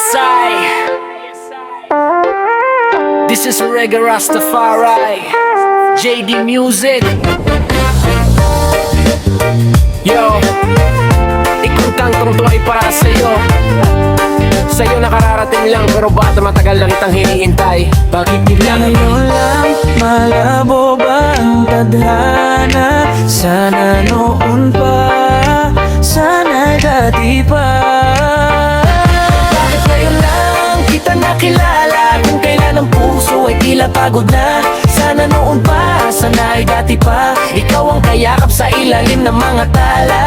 ASI. This is Reggae Rastafari. JD Music. Yo, ikong kantong to ay para sa'yo. Sa'yo nakararating lang, pero bata matagal na kitang hinihintay. Bakit bigla Ngayon lang malabo ba ang tadhana? Sana noon pa, sana dati pa. Bakit ngayon lang kita nakilala? Kung kailan ang puso ay tila pagod na. Sana noon pa, sana ay dati pa. Ikaw ang kayakap sa ilalim ng mga tala.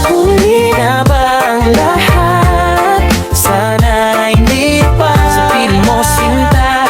Huli na ba ang lahat? Sana hindi pa. Sa piling mo sinta,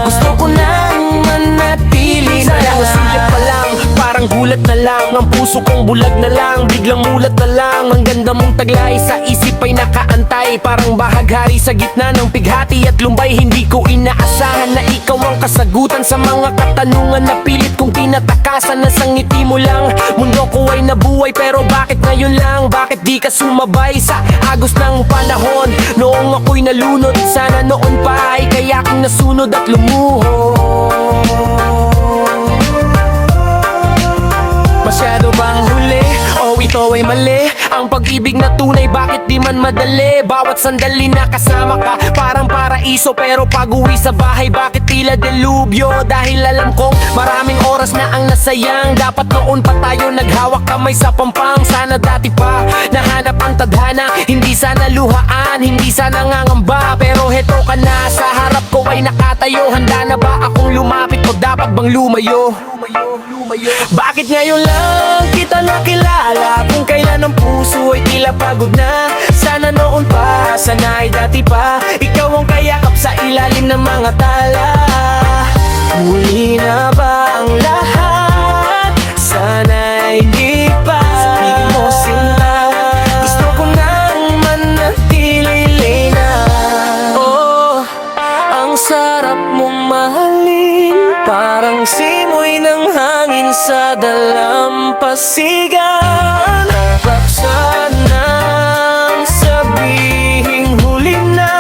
gusto ko nang manatili na. sayang sulit pa lang, parang gulat na lang. Ang puso kong bulag na lang, biglang mulat na lang. Ang ganda mong taglay, sa isip ay nakaantay. Parang bahaghari sa gitna ng pighati at lumbay. Hindi ko inaasahan na ikaw ang kasagutan sa mga katanungan na pilit kong tinatakasan. Sa ngiti mo lang, mundo ko ay nabuhay. Pero bakit ngayon lang, bakit di ka sumabay sa agos ng panahon? Noong ako'y nalunod, sana noon pa ay kaya kong nasunod at lumuhod. Masyado bang huli? O ito ay mali? Ang pag-ibig na tunay, bakit di man madali? Bawat sandali na kasama ka, parang paraiso. Pero pag uwi sa bahay, bakit tila delubyo? Dahil alam kong maraming oras na ang nasayang. Dapat noon pa tayo naghawak kamay sa pampang. Sana dati pa nahanap ang tadhana. Hindi sana luhaan, hindi sana ngangamba. Pero heto ka na, sa harap ko ay nakatayo. Handa na ba akong lumapit o dapat bang lumayo? Bakit ngayon lang kita nakilala? Kung kailan ang puso ay tila pagod na. Sana noon pa, sana ay dati pa. Ikaw ang kayakap sa ilalim ng mga tala. Huli na ba ang lahat? Sana hindi pa. Sa piling mo sinta, gusto ko nang manatili na. Oh, ang sarap mong mahalin, parang simoy ng hangin sa dalampasigan. Baksa nang sabihing huli na.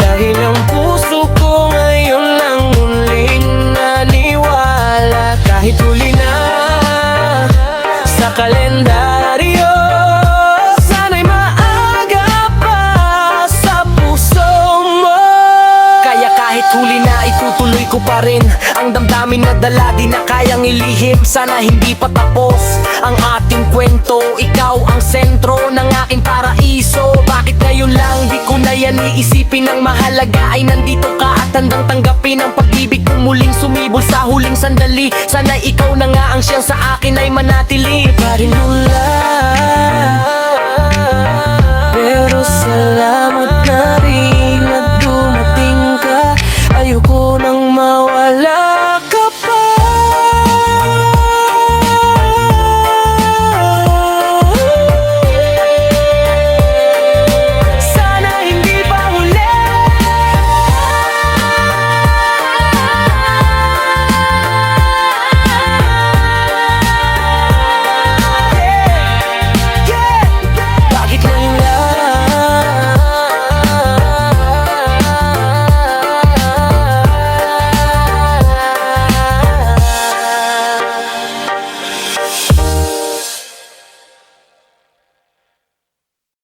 Dahil ang puso ko ngayon lang muling naniwala. Kahit huli na sa kalendaryo, sana'y maaga pa sa puso mo. Kaya kahit huli na, itutuloy ko pa rin ang damdamin na dala, di na kayang ilihim. Sana hindi pa tapos ang ating kwento. Ikaw ang sentro ng aking paraiso. Bakit ngayon lang, di ko na yan iisipin. Ang mahalaga ay nandito ka at handang tanggapin ang pag-ibig kong muling sumibol sa huling sandali. Sana ikaw na nga ang siyang sa akin ay manatili. Pa rin ulan